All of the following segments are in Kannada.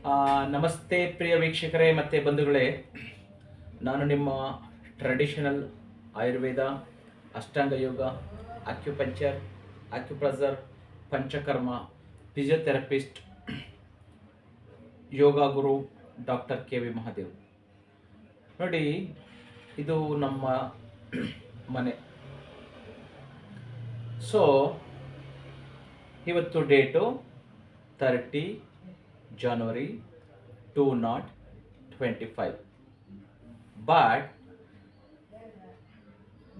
ನಮಸ್ತೆ ಪ್ರಿಯ ವೀಕ್ಷಕರೇ ಮತ್ತು ಬಂಧುಗಳೇ, ನಾನು ನಿಮ್ಮ ಟ್ರೆಡಿಷನಲ್ ಆಯುರ್ವೇದ, ಅಷ್ಟಾಂಗ ಯೋಗ, acupuncture, acupressure, panchakarma, physiotherapist, yoga guru doctor KV. Mahadev. ನೋಡಿ, ಇದು ನಮ್ಮ ಮನೆ. ಸೊ ಇವತ್ತು ಡೇಟು 30 January 2025. ಬಟ್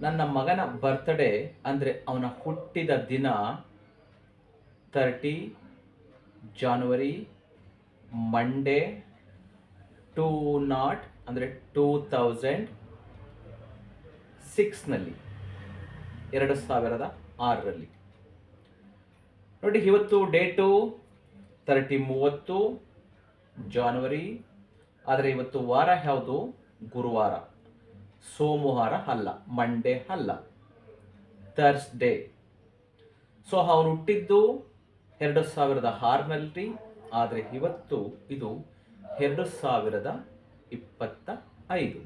ನನ್ನ ಮಗನ ಬರ್ತ್ಡೇ ಅಂದರೆ ಅವನ ಹುಟ್ಟಿದ ದಿನ 30 January ಮಂಡೇ 20 ಅಂದರೆ 2006ನಲ್ಲಿ 2006ರಲ್ಲಿ. ನೋಡಿ, ಇವತ್ತು ಡೇಟು 30 January, ಆದರೆ ಇವತ್ತು ವಾರ ಯಾವುದು? ಗುರುವಾರ, ಸೋಮವಾರ ಅಲ್ಲ, ಮಂಡೇ ಅಲ್ಲ, ಥರ್ಸ್ಡೇ. ಸೊ ಅವನು ಹುಟ್ಟಿದ್ದು 2006ನಲ್ಲಿ, ಆದರೆ ಇವತ್ತು ಇದು 2025.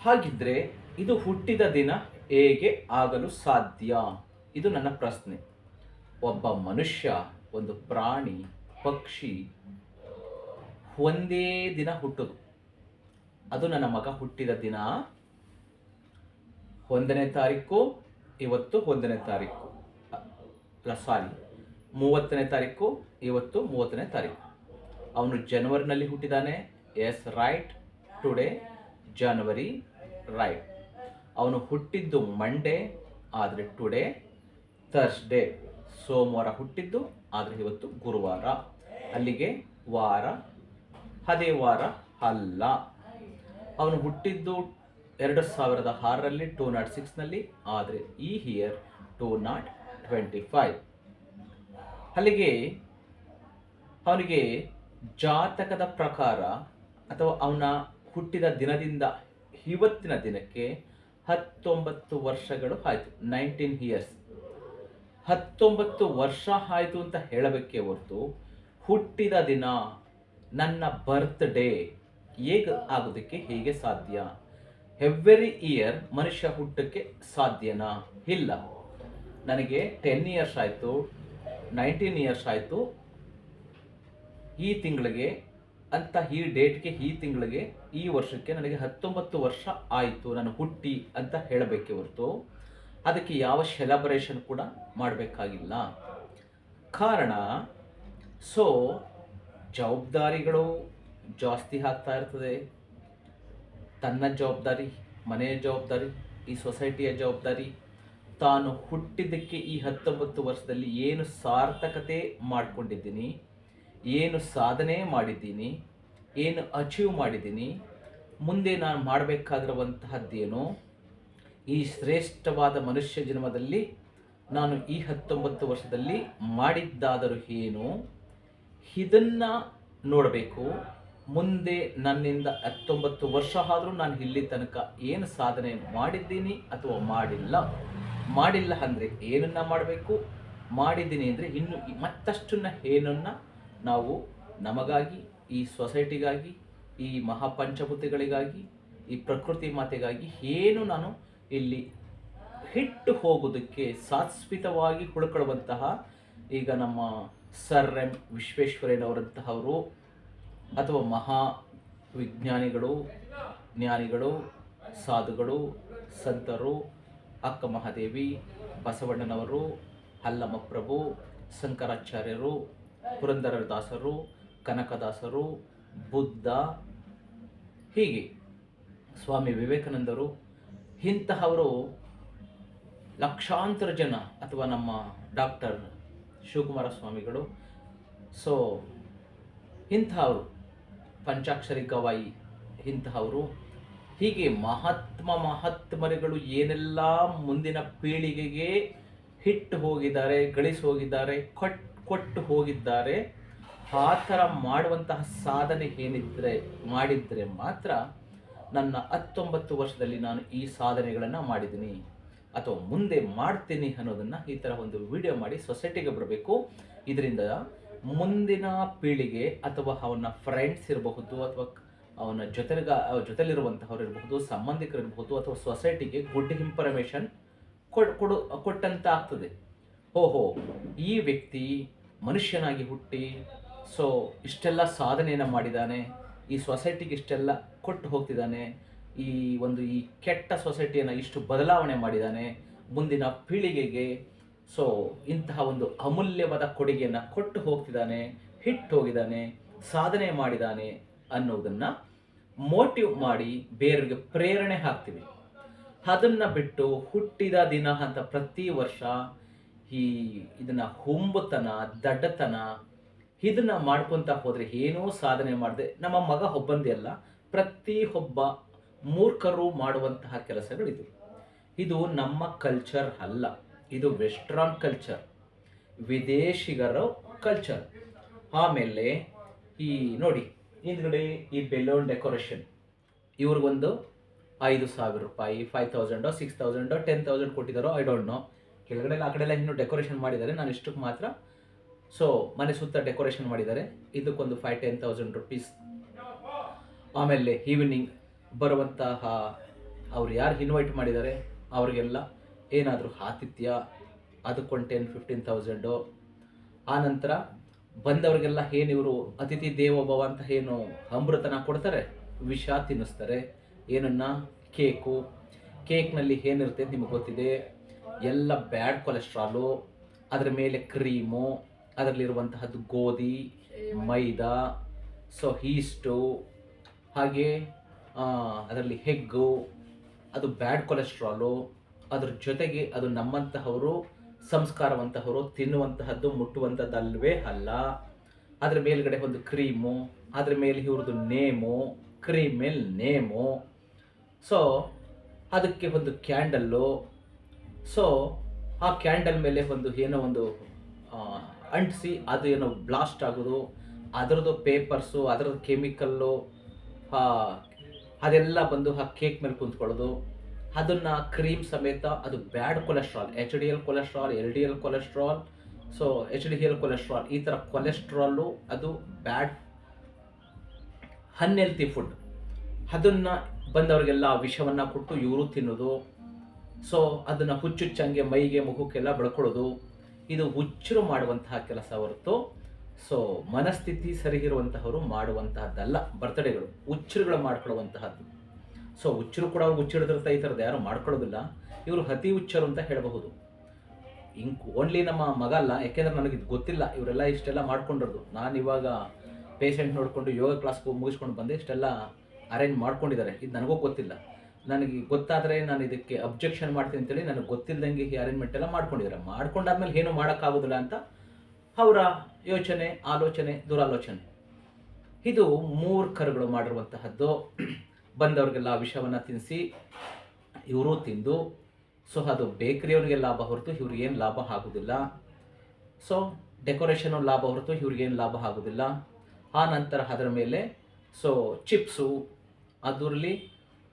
ಹಾಗಿದ್ರೆ ಇದು ಹುಟ್ಟಿದ ದಿನ ಹೇಗೆ ಆಗಲು ಸಾಧ್ಯ? ಇದು ನನ್ನ ಪ್ರಶ್ನೆ. ಒಬ್ಬ ಮನುಷ್ಯ, ಒಂದು ಪ್ರಾಣಿ, ಪಕ್ಷಿ ಒಂದೇ ದಿನ ಹುಟ್ಟುದು. ಅದು ನನ್ನ ಮಗ ಹುಟ್ಟಿದ ದಿನ 1ನೇ ತಾರೀಕು, ಇವತ್ತು 1ನೇ ತಾರೀಕು, 30ನೇ ತಾರೀಕು, ಇವತ್ತು 30ನೇ ತಾರೀಕು. ಅವನು ಜನವರಿನಲ್ಲಿ ಹುಟ್ಟಿದಾನೆ. Yes, right. Today January, right. ಅವನು ಹುಟ್ಟಿದ್ದು ಮಂಡೇ, ಆದರೆ ಟುಡೇ ಥರ್ಸ್ಡೇ. ಸೋಮವಾರ ಹುಟ್ಟಿದ್ದು, ಆದರೆ ಇವತ್ತು ಗುರುವಾರ. ಅಲ್ಲಿಗೆ ವಾರ ಅದೇ ವಾರ ಅಲ್ಲ. ಅವನು ಹುಟ್ಟಿದ್ದು 2006ರಲ್ಲಿ, 2006ನಲ್ಲಿ, ಆದರೆ ಈ ಇಯರ್ 2025. ಅಲ್ಲಿಗೆ ಅವನಿಗೆ ಜಾತಕದ ಪ್ರಕಾರ ಅಥವಾ ಅವನ ಹುಟ್ಟಿದ ದಿನದಿಂದ ಇವತ್ತಿನ ದಿನಕ್ಕೆ 19 ವರ್ಷಗಳು ಆಯಿತು. 19 years. 19 ವರ್ಷ ಆಯಿತು ಅಂತ ಹೇಳಬೇಕೇ ಹೊರತು ಹುಟ್ಟಿದ ದಿನ, ನನ್ನ ಬರ್ತ್ಡೇ ಹೇಗೆ ಆಗೋದಕ್ಕೆ ಹೇಗೆ ಸಾಧ್ಯ? ಎವ್ರಿ ಇಯರ್ ಮನುಷ್ಯ ಹುಟ್ಟಕ್ಕೆ ಸಾಧ್ಯನಾ? ಇಲ್ಲ. ನನಗೆ 10 years ಆಯಿತು, 19 years ಆಯಿತು ಈ ತಿಂಗಳಿಗೆ ಅಂತ, ಈ ಡೇಟ್ಗೆ, ಈ ತಿಂಗಳಿಗೆ, ಈ ವರ್ಷಕ್ಕೆ ನನಗೆ 19 ವರ್ಷ ಆಯಿತು ನಾನು ಹುಟ್ಟಿ ಅಂತ ಹೇಳಬೇಕೇ ಹೊರತು ಅದಕ್ಕೆ ಯಾವ ಸೆಲೆಬ್ರೇಷನ್ ಕೂಡ ಮಾಡಬೇಕಾಗಿಲ್ಲ. ಕಾರಣ, ಸೊ ಜವಾಬ್ದಾರಿಗಳು ಜಾಸ್ತಿ ಆಗ್ತಾ ಇರ್ತದೆ. ತನ್ನ ಜವಾಬ್ದಾರಿ, ಮನೆಯ ಜವಾಬ್ದಾರಿ, ಈ ಸೊಸೈಟಿಯ ಜವಾಬ್ದಾರಿ, ತಾನು ಹುಟ್ಟಿದ್ದಕ್ಕೆ ಈ 19 ವರ್ಷದಲ್ಲಿ ಏನು ಸಾರ್ಥಕತೆ ಮಾಡಿಕೊಂಡಿದ್ದೀನಿ, ಏನು ಸಾಧನೆ ಮಾಡಿದ್ದೀನಿ, ಏನು ಅಚೀವ್ ಮಾಡಿದ್ದೀನಿ, ಮುಂದೆ ನಾನು ಮಾಡಬೇಕಾಗಿರುವಂತಹದ್ದೇನು, ಈ ಶ್ರೇಷ್ಠವಾದ ಮನುಷ್ಯ ಜನ್ಮದಲ್ಲಿ ನಾನು ಈ 19 ವರ್ಷದಲ್ಲಿ ಮಾಡಿದ್ದಾದರೂ ಏನು, ಇದನ್ನು ನೋಡಬೇಕು. ಮುಂದೆ ನನ್ನಿಂದ 19 ವರ್ಷ ಆದರೂ ನಾನು ಇಲ್ಲಿ ತನಕ ಏನು ಸಾಧನೆ ಮಾಡಿದ್ದೀನಿ ಅಥವಾ ಮಾಡಿಲ್ಲ ಅಂದರೆ ಏನನ್ನು ಮಾಡಬೇಕು, ಮಾಡಿದ್ದೀನಿ ಅಂದರೆ ಇನ್ನು ಮತ್ತಷ್ಟನ್ನು ಏನನ್ನು ನಾವು ನಮಗಾಗಿ, ಈ ಸೊಸೈಟಿಗಾಗಿ, ಈ ಮಹಾಪಂಚಭೂತಗಳಿಗಾಗಿ, ಈ ಪ್ರಕೃತಿ ಮಾತೆಗಾಗಿ ಏನು ನಾನು ಇಲ್ಲಿ ಹಿಟ್ಟು ಹೋಗೋದಕ್ಕೆ ಶಾಶ್ವತವಾಗಿ ಉಳ್ಕೊಳ್ಳುವಂತಹ, ಈಗ ನಮ್ಮ ಸರ್ ಎಂ ವಿಶ್ವೇಶ್ವರಯ್ಯನವರಂತಹವರು ಅಥವಾ ಮಹಾ ವಿಜ್ಞಾನಿಗಳು, ಜ್ಞಾನಿಗಳು, ಸಾಧುಗಳು, ಸಂತರು, ಅಕ್ಕ ಮಹಾದೇವಿ, ಬಸವಣ್ಣನವರು, ಅಲ್ಲಮಪ್ರಭು, ಶಂಕರಾಚಾರ್ಯರು, ಪುರಂದರದಾಸರು, ಕನಕದಾಸರು, ಬುದ್ಧ, ಹೀಗೆ ಸ್ವಾಮಿ ವಿವೇಕಾನಂದರು, ಇಂತಹವರು ಲಕ್ಷಾಂತರ ಜನ, ಅಥವಾ ನಮ್ಮ ಡಾಕ್ಟರ್ ಶಿವಕುಮಾರ ಸ್ವಾಮಿಗಳು, ಸೊ ಇಂತಹವರು, ಪಂಚಾಕ್ಷರಿ ಗವಾಯಿ, ಇಂತಹವರು, ಹೀಗೆ ಮಹಾತ್ಮರುಗಳು ಏನೆಲ್ಲ ಮುಂದಿನ ಪೀಳಿಗೆಗೆ ಹಿಟ್ಟು ಹೋಗಿದ್ದಾರೆ, ಗಳಿಸಿ ಹೋಗಿದ್ದಾರೆ, ಕೊಟ್ಟು ಹೋಗಿದ್ದಾರೆ. ಆ ಥರ ಮಾಡುವಂತಹ ಸಾಧನೆ ಮಾಡಿದರೆ ಮಾತ್ರ ನನ್ನ 19 ವರ್ಷದಲ್ಲಿ ನಾನು ಈ ಸಾಧನೆಗಳನ್ನು ಮಾಡಿದ್ದೀನಿ ಅಥವಾ ಮುಂದೆ ಮಾಡ್ತೀನಿ ಅನ್ನೋದನ್ನು ಈ ಥರ ಒಂದು ವಿಡಿಯೋ ಮಾಡಿ ಸೊಸೈಟಿಗೆ ಬರಬೇಕು. ಇದರಿಂದ ಮುಂದಿನ ಪೀಳಿಗೆ ಅಥವಾ ಅವನ ಫ್ರೆಂಡ್ಸ್ ಇರಬಹುದು ಅಥವಾ ಅವನ ಜೊತೆಲಿರುವಂತಹವ್ರು ಇರಬಹುದು, ಸಂಬಂಧಿಕರಿರಬಹುದು ಅಥವಾ ಸೊಸೈಟಿಗೆ ಗುಡ್ ಇನ್ಫಾರ್ಮೇಷನ್ ಕೊಟ್ಟಂತ ಆಗ್ತದೆ. ಓಹೋ, ಈ ವ್ಯಕ್ತಿ ಮನುಷ್ಯನಾಗಿ ಹುಟ್ಟಿ ಸೊ ಇಷ್ಟೆಲ್ಲ ಸಾಧನೆಯನ್ನು ಮಾಡಿದ್ದಾನೆ, ಈ ಸೊಸೈಟಿಗೆ ಇಷ್ಟೆಲ್ಲ ಕೊಟ್ಟು ಹೋಗ್ತಿದ್ದಾನೆ, ಈ ಕೆಟ್ಟ ಸೊಸೈಟಿಯನ್ನು ಇಷ್ಟು ಬದಲಾವಣೆ ಮಾಡಿದ್ದಾನೆ, ಮುಂದಿನ ಪೀಳಿಗೆಗೆ ಸೊ ಇಂತಹ ಒಂದು ಅಮೂಲ್ಯವಾದ ಕೊಡುಗೆಯನ್ನು ಕೊಟ್ಟು ಹೋಗ್ತಿದ್ದಾನೆ, ಹೋಗಿದ್ದಾನೆ, ಸಾಧನೆ ಮಾಡಿದ್ದಾನೆ ಅನ್ನೋದನ್ನು ಮೋಟಿವ್ ಮಾಡಿ ಬೇರೆಯವರಿಗೆ ಪ್ರೇರಣೆ ಹಾಕ್ತೀವಿ. ಅದನ್ನು ಬಿಟ್ಟು ಹುಟ್ಟಿದ ದಿನ ಅಂತ ಪ್ರತಿ ವರ್ಷ ಇದನ್ನು ಹುಂಬತನ, ದಡ್ಡತನ ಇದನ್ನು ಮಾಡ್ಕೊತ ಹೋದರೆ ಏನೂ ಸಾಧನೆ ಮಾಡದೆ ನಮ್ಮ ಮಗ ಒಬ್ಬಂದೇ ಅಲ್ಲ, ಪ್ರತಿಯೊಬ್ಬ ಮೂರ್ಖರು ಮಾಡುವಂತಹ ಕೆಲಸಗಳಿದು. ಇದು ನಮ್ಮ ಕಲ್ಚರ್ ಅಲ್ಲ, ಇದು ವೆಸ್ಟ್ರನ್ ಕಲ್ಚರ್, ವಿದೇಶಿಗರ ಕಲ್ಚರ್. ಆಮೇಲೆ ನೋಡಿ ಹಿಂದ್ಗಡೆ ಈ ಬೆಲೂನ್ ಡೆಕೋರೇಷನ್, ಇವ್ರಿಗೊಂದು 5,000 ರೂಪಾಯಿ, 5,000 6,000 10,000 ಕೊಟ್ಟಿದ್ದಾರೋ ಐ ಡೋಂಟ್ ನೋ. ಕೆಳಗಡೆ ಆ ಕಡೆ ಎಲ್ಲ ಇನ್ನೂ ಡೆಕೋರೇಷನ್ ಮಾಡಿದ್ದಾರೆ, ನಾನು ಇಷ್ಟಕ್ಕೆ ಮಾತ್ರ. ಸೊ ಮನೆ ಸುತ್ತ ಡೆಕೋರೇಷನ್ ಮಾಡಿದ್ದಾರೆ, ಇದಕ್ಕೊಂದು 5,000-10,000 ರೂಪೀಸ್. ಆಮೇಲೆ ಈವ್ನಿಂಗ್ ಬರುವಂತಹ ಅವ್ರು ಯಾರು ಇನ್ವೈಟ್ ಮಾಡಿದ್ದಾರೆ ಅವ್ರಿಗೆಲ್ಲ ಏನಾದರೂ ಆತಿಥ್ಯ, ಅದಕ್ಕೊಂದು 10,000-15,000. ಆ ನಂತರ ಬಂದವರಿಗೆಲ್ಲ ಏನು ಇವರು ಅತಿಥಿ ದೇವೋಭವ ಅಂತ ಏನು ಅಮೃತನ ಕೊಡ್ತಾರೆ, ವಿಷ ತಿನ್ನಿಸ್ತಾರೆ. ಏನನ್ನ? ಕೇಕ್ನಲ್ಲಿ ಏನಿರುತ್ತೆ ಅಂತ ನಿಮಗೆ ಗೊತ್ತಿದೆ, ಎಲ್ಲ ಬ್ಯಾಡ್ ಕೊಲೆಸ್ಟ್ರಾಲು, ಅದರ ಮೇಲೆ ಕ್ರೀಮು, ಅದರಲ್ಲಿರುವಂತಹದ್ದು ಗೋಧಿ, ಮೈದಾ, ಸೊ ಈಸ್ಟು, ಹಾಗೆ ಅದರಲ್ಲಿ ಹೆಗ್ಗು, ಅದು ಬ್ಯಾಡ್ ಕೊಲೆಸ್ಟ್ರಾಲು. ಅದ್ರ ಜೊತೆಗೆ ಅದು ನಮ್ಮಂತಹವರು ಸಂಸ್ಕಾರವಂತಹವರು ತಿನ್ನುವಂತಹದ್ದು ಮುಟ್ಟುವಂಥದ್ದಲ್ವೇ ಅಲ್ಲ. ಅದರ ಮೇಲ್ಗಡೆ ಒಂದು ಕ್ರೀಮು, ಅದರ ಮೇಲೆ ಇವ್ರದ್ದು ನೇಮು, ಕ್ರೀಮ್ ಮೇಲೆ ನೇಮು, ಸೊ ಅದಕ್ಕೆ ಒಂದು ಕ್ಯಾಂಡಲ್ಲು, ಸೊ ಆ ಕ್ಯಾಂಡಲ್ ಮೇಲೆ ಏನೋ ಒಂದು ಅಂಟಿಸಿ ಅದು ಏನೋ ಬ್ಲಾಸ್ಟ್ ಆಗೋದು, ಅದರದ್ದು ಪೇಪರ್ಸು, ಅದರದ್ದು ಕೆಮಿಕಲ್ಲು, ಅದೆಲ್ಲ ಬಂದು ಆ ಕೇಕ್ ಮೇಲೆ ಕುಂತ್ಕೊಳ್ಳೋದು. ಅದನ್ನು ಕ್ರೀಮ್ ಸಮೇತ ಅದು bad cholesterol, HDL cholesterol, LDL cholesterol, so HDL cholesterol, ಈ ಥರ ಕೊಲೆಸ್ಟ್ರಾಲು ಅದು ಬ್ಯಾಡ್ ಅನ್ಹೆಲ್ತಿ ಫುಡ್. ಅದನ್ನು ಬಂದವರಿಗೆಲ್ಲ ವಿಷವನ್ನು ಕೊಟ್ಟು ಇವರು ತಿನ್ನೋದು. ಸೊ ಅದನ್ನು ಹುಚ್ಚುಚ್ಚಂಗೆ ಮೈಗೆ ಮುಖಕ್ಕೆಲ್ಲ ಬಳ್ಕೊಳ್ಳೋದು. ಇದು ಹುಚ್ಚರು ಮಾಡುವಂತಹ ಕೆಲಸ ಹೊರತು ಸೊ ಮನಸ್ಥಿತಿ ಸರಿ ಇರುವಂತಹವರು ಮಾಡುವಂತಹದ್ದಲ್ಲ. ಬರ್ತ್ಡೇಗಳು ಹುಚ್ಚರುಗಳು ಮಾಡ್ಕೊಳ್ಳುವಂತಹದ್ದು. ಸೊ ಹುಚ್ಚರು ಕೂಡ ಅವ್ರು ಹುಚ್ಚಿಡಿದಿರ್ತಾ ಈ ಥರದ್ದು ಯಾರು ಮಾಡ್ಕೊಳ್ಳೋದಿಲ್ಲ. ಇವರು ಅತಿ ಹುಚ್ಚರು ಅಂತ ಹೇಳಬಹುದು. ಓನ್ಲಿ ನಮ್ಮ ಮಗ ಅಲ್ಲ, ಯಾಕೆಂದ್ರೆ ನನಗಿದು ಗೊತ್ತಿಲ್ಲ, ಇವರೆಲ್ಲ ಇಷ್ಟೆಲ್ಲ ಮಾಡ್ಕೊಂಡಿರೋದು. ನಾನು ಇವಾಗ ಪೇಷಂಟ್ ನೋಡಿಕೊಂಡು ಯೋಗ ಕ್ಲಾಸ್ ಮುಗಿಸ್ಕೊಂಡು ಬಂದೆ, ಇಷ್ಟೆಲ್ಲ ಅರೇಂಜ್ ಮಾಡ್ಕೊಂಡಿದ್ದಾರೆ. ಇದು ನನಗೂ ಗೊತ್ತಿಲ್ಲ. ನನಗೆ ಗೊತ್ತಾದರೆ ನಾನು ಇದಕ್ಕೆ ಅಬ್ಜೆಕ್ಷನ್ ಮಾಡ್ತೀನಿ ಅಂತೇಳಿ ನನಗೆ ಗೊತ್ತಿಲ್ಲದಂಗೆ ಈ ಅರೇಂಜ್ಮೆಂಟ್ ಎಲ್ಲ ಮಾಡ್ಕೊಂಡಿದ್ದಾರೆ. ಮಾಡ್ಕೊಂಡಾದ್ಮೇಲೆ ಏನು ಮಾಡೋಕ್ಕಾಗೋದಿಲ್ಲ ಅಂತ ಅವರ ಯೋಚನೆ, ಆಲೋಚನೆ, ದುರಾಲೋಚನೆ. ಇದು ಮೂರ್ಖರುಗಳು ಮಾಡಿರುವಂತಹದ್ದು. ಬಂದವ್ರಿಗೆಲ್ಲ ವಿಷವನ್ನು ತಿನ್ನಿಸಿ ಇವರು ತಿಂದು, ಸೊ ಅದು ಬೇಕರಿಯವ್ರಿಗೆ ಲಾಭ ಹೊರತು ಇವ್ರಿಗೇನು ಲಾಭ ಆಗೋದಿಲ್ಲ. ಸೊ ಡೆಕೋರೇಷನು ಲಾಭ ಹೊರತು ಇವ್ರಿಗೇನು ಲಾಭ ಆಗೋದಿಲ್ಲ. ಆ ನಂತರ ಅದರ ಮೇಲೆ ಸೊ ಚಿಪ್ಸು, ಅದರಲ್ಲಿ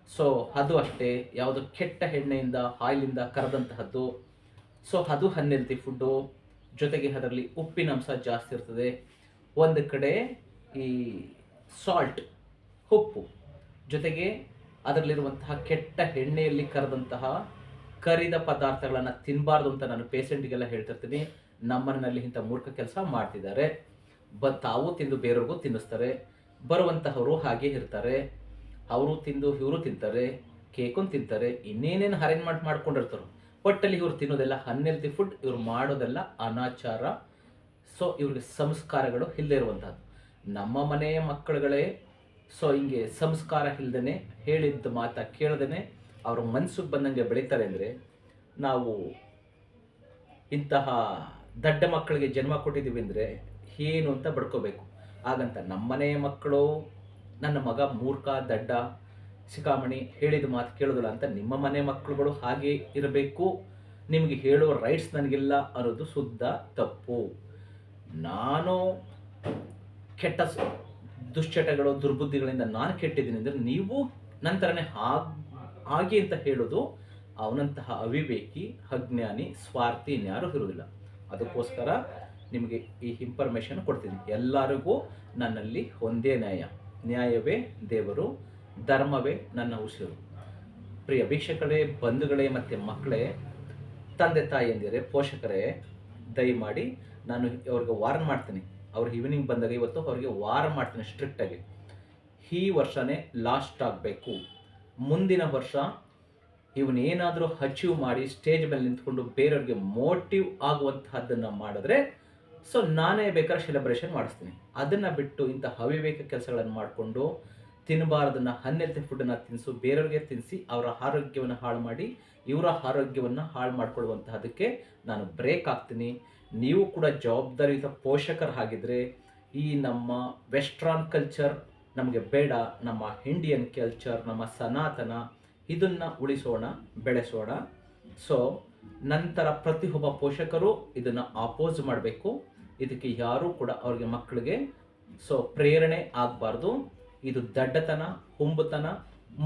ಸೊ ಅದು ಅಷ್ಟೇ ಯಾವುದು ಕೆಟ್ಟ ಎಣ್ಣೆಯಿಂದ, ಆಯಿಲಿಂದ ಕರೆದಂತಹದ್ದು. ಸೊ ಅದು ಅನ್ಹೆಲ್ತಿ ಫುಡ್ಡು. ಜೊತೆಗೆ ಅದರಲ್ಲಿ ಉಪ್ಪಿನಂಶ ಜಾಸ್ತಿ ಇರ್ತದೆ. ಒಂದು ಕಡೆ ಈ ಸಾಲ್ಟ್, ಉಪ್ಪು, ಜೊತೆಗೆ ಅದರಲ್ಲಿರುವಂತಹ ಕೆಟ್ಟ ಎಣ್ಣೆಯಲ್ಲಿ ಕರೆದಂತಹ ಕರಿದ ಪದಾರ್ಥಗಳನ್ನು ತಿನ್ನಬಾರ್ದು ಅಂತ ನಾನು ಪೇಷಂಟಿಗೆಲ್ಲ ಹೇಳ್ತಿರ್ತೀನಿ. ನಮ್ಮನಲ್ಲಿ ಇಂಥ ಮೂರ್ಖ ಕೆಲಸ ಮಾಡ್ತಿದ್ದಾರೆ. ತಾವು ತಿಂದು ಬೇರೆಯವ್ರಿಗೂ ತಿನ್ನಿಸ್ತಾರೆ. ಬರುವಂತಹವರು ಹಾಗೆ ಇರ್ತಾರೆ, ಅವರು ತಿಂದು ಇವರು ತಿಂತಾರೆ, ಕೇಕನ್ನು ತಿಂತಾರೆ, ಇನ್ನೇನೇನು ಅರೇಂಜ್ಮೆಂಟ್ ಮಾಡ್ಕೊಂಡಿರ್ತಾರೆ. ಒಟ್ಟಲ್ಲಿ ಇವ್ರು ತಿನ್ನೋದೆಲ್ಲ ಅನ್ಹೆಲ್ತಿ ಫುಡ್, ಇವ್ರು ಮಾಡೋದೆಲ್ಲ ಅನಾಚಾರ. ಸೊ ಇವ್ರಿಗೆ ಸಂಸ್ಕಾರಗಳು ಇಲ್ಲದೆ ಇರುವಂಥದ್ದು. ನಮ್ಮ ಮನೆಯ ಮಕ್ಕಳುಗಳೇ ಸೊ ಹಿಂಗೆ ಸಂಸ್ಕಾರ ಇಲ್ಲದೇ, ಹೇಳಿದ್ದ ಮಾತಾ ಕೇಳದೇ ಅವ್ರ ಮನಸ್ಸಿಗೆ ಬಂದಂಗೆ ಬೆಳೀತಾರೆ ಅಂದರೆ ನಾವು ಇಂತಹ ದಡ್ಡ ಮಕ್ಕಳಿಗೆ ಜನ್ಮ ಕೊಟ್ಟಿದ್ದೀವಿ ಅಂದರೆ ಏನು ಅಂತ ಬಡ್ಕೋಬೇಕು. ಹಾಗಂತ ನಮ್ಮನೆಯ ಮಕ್ಕಳು ನನ್ನ ಮಗ ಮೂರ್ಖ, ದಡ್ಡ, ಸಿಕಾಮಣಿ, ಹೇಳಿದ ಮಾತು ಕೇಳೋದಿಲ್ಲ ಅಂತ ನಿಮ್ಮ ಮನೆ ಮಕ್ಕಳುಗಳು ಹಾಗೆ ಇರಬೇಕು, ನಿಮಗೆ ಹೇಳೋ ರೈಟ್ಸ್ ನನಗಿಲ್ಲ ಅನ್ನೋದು ಶುದ್ಧ ತಪ್ಪು. ನಾನು ಕೆಟ್ಟ ದುಶ್ಚಟಗಳು, ದುರ್ಬುದ್ಧಿಗಳಿಂದ ನಾನು ಕೆಟ್ಟಿದ್ದೀನಿ ಅಂದರೆ ನೀವು ನಂತರನೇ ಹಾಗೆ ಅಂತ ಹೇಳೋದು ಅವನಂತಹ ಅವಿವೇಕಿ, ಅಜ್ಞಾನಿ, ಸ್ವಾರ್ಥಿ ಇನ್ಯಾರೂ ಇರುವುದಿಲ್ಲ. ಅದಕ್ಕೋಸ್ಕರ ನಿಮಗೆ ಈ ಇನ್ಫಾರ್ಮೇಷನ್ ಕೊಡ್ತೀನಿ. ಎಲ್ಲರಿಗೂ ನನ್ನಲ್ಲಿ ಒಂದೇ ನ್ಯಾಯವೇ ದೇವರು, ಧರ್ಮವೇ ನನ್ನ ಉಸಿರು. ಪ್ರಿಯ ವೀಕ್ಷಕರೇ, ಬಂಧುಗಳೇ ಮತ್ತು ಮಕ್ಕಳೇ, ತಂದೆ ತಾಯಿಯಂದಿರೇ, ಪೋಷಕರೇ, ದಯಮಾಡಿ ನಾನು ಅವ್ರಿಗೆ ವಾರ್ನ್ ಮಾಡ್ತೀನಿ. ಅವ್ರು ಈವ್ನಿಂಗ್ ಬಂದಾಗ ಇವತ್ತು ಅವ್ರಿಗೆ ವಾರ್ನ್ ಮಾಡ್ತೀನಿ ಸ್ಟ್ರಿಕ್ಟಾಗಿ. ಈ ವರ್ಷನೇ ಲಾಸ್ಟ್ ಆಗಬೇಕು. ಮುಂದಿನ ವರ್ಷ ಇವನೇನಾದರೂ ಅಚೀವ್ ಮಾಡಿ ಸ್ಟೇಜ್ ಮೇಲೆ ನಿಂತ್ಕೊಂಡು ಬೇರೆಯವ್ರಿಗೆ ಮೋಟಿವ್ ಆಗುವಂತಹದ್ದನ್ನು ಮಾಡಿದ್ರೆ ಸೊ ನಾನೇ ಬೇಕಾದ್ರೆ ಸೆಲೆಬ್ರೇಷನ್ ಮಾಡಿಸ್ತೀನಿ. ಅದನ್ನು ಬಿಟ್ಟು ಇಂಥ ಅವಿವೇಕ ಕೆಲಸಗಳನ್ನು ಮಾಡಿಕೊಂಡು ತಿನ್ನಬಾರ್ದನ್ನ ಅನ್ಹೆಲ್ತಿ ಫುಡ್ಡನ್ನು ತಿನ್ನಿಸು, ಬೇರೆಯವ್ರಿಗೆ ತಿನ್ನಿಸಿ ಅವರ ಆರೋಗ್ಯವನ್ನು ಹಾಳು ಮಾಡಿ ಇವರ ಆರೋಗ್ಯವನ್ನು ಹಾಳು ಮಾಡ್ಕೊಳ್ಳುವಂತಹದಕ್ಕೆ ನಾನು ಬ್ರೇಕ್ ಆಗ್ತೀನಿ. ನೀವು ಕೂಡ ಜವಾಬ್ದಾರಿಯುತ ಪೋಷಕರಾಗಿದ್ದರೆ ಈ ನಮ್ಮ ವೆಸ್ಟ್ರನ್ ಕಲ್ಚರ್ ನಮಗೆ ಬೇಡ, ನಮ್ಮ ಇಂಡಿಯನ್ ಕಲ್ಚರ್, ನಮ್ಮ ಸನಾತನ, ಇದನ್ನು ಉಳಿಸೋಣ, ಬೆಳೆಸೋಣ. ಸೊ ನಂತರ ಪ್ರತಿಯೊಬ್ಬ ಪೋಷಕರು ಇದನ್ನು ಅಪೋಸ್ ಮಾಡಬೇಕು. ಇದಕ್ಕೆ ಯಾರೂ ಕೂಡ ಅವ್ರಿಗೆ ಮಕ್ಕಳಿಗೆ ಸೊ ಪ್ರೇರಣೆ ಆಗಬಾರ್ದು. ಇದು ದಡ್ಡತನ, ಹುಂಬತನ,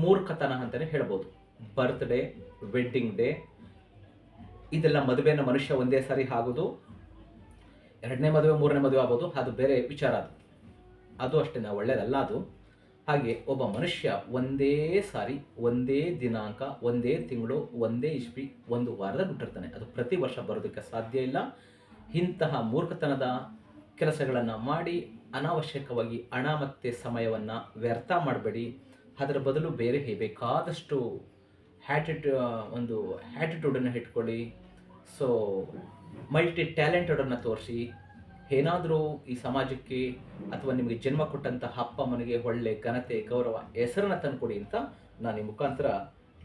ಮೂರ್ಖತನ ಅಂತಲೇ ಹೇಳ್ಬೋದು. ಬರ್ತ್ಡೇ, ವೆಡ್ಡಿಂಗ್ ಡೇ, ಇದೆಲ್ಲ ಮದುವೆನ ಮನುಷ್ಯ ಒಂದೇ ಸಾರಿ ಆಗೋದು, ಎರಡನೇ ಮದುವೆ, ಮೂರನೇ ಮದುವೆ ಆಗ್ಬೋದು, ಅದು ಬೇರೆ ವಿಚಾರ. ಅದು ಅಷ್ಟೇ ಒಳ್ಳೆಯದಲ್ಲ ಅದು. ಹಾಗೆ ಒಬ್ಬ ಮನುಷ್ಯ ಒಂದೇ ಸಾರಿ, ಒಂದೇ ದಿನಾಂಕ, ಒಂದೇ ತಿಂಗಳು, ಒಂದೇ ಇಸ್ವಿ, ಒಂದು ವಾರದಲ್ಲಿ ಹುಟ್ಟಿರ್ತಾನೆ. ಅದು ಪ್ರತಿ ವರ್ಷ ಬರೋದಕ್ಕೆ ಸಾಧ್ಯ ಇಲ್ಲ. ಇಂತಹ ಮೂರ್ಖತನದ ಕೆಲಸಗಳನ್ನು ಮಾಡಿ ಅನಾವಶ್ಯಕವಾಗಿ ಹಣ ಮತ್ತು ಸಮಯವನ್ನು ವ್ಯರ್ಥ ಮಾಡಬೇಡಿ. ಅದರ ಬದಲು ಬೇರೆ ಬೇಕಾದಷ್ಟು ಆ್ಯಟಿಟ್ಯೂಡನ್ನು ಇಟ್ಕೊಳ್ಳಿ. ಸೊ ಮಲ್ಟಿ ಟ್ಯಾಲೆಂಟೆಡನ್ನು ತೋರಿಸಿ, ಏನಾದರೂ ಈ ಸಮಾಜಕ್ಕೆ ಅಥವಾ ನಿಮಗೆ ಜನ್ಮ ಕೊಟ್ಟಂತಹ ಅಪ್ಪ ಅಮ್ಮನಿಗೆ ಒಳ್ಳೆ ಘನತೆ, ಗೌರವ, ಹೆಸರನ್ನು ತಂದುಕೊಡಿ ಅಂತ ನಾನು ಈ ಮುಖಾಂತರ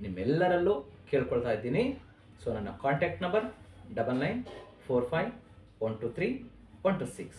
ನಿಮ್ಮೆಲ್ಲರಲ್ಲೂ ಕೇಳ್ಕೊಳ್ತಾ ಇದ್ದೀನಿ. ಸೊ ನನ್ನ ಕಾಂಟ್ಯಾಕ್ಟ್ ನಂಬರ್ 9945123126.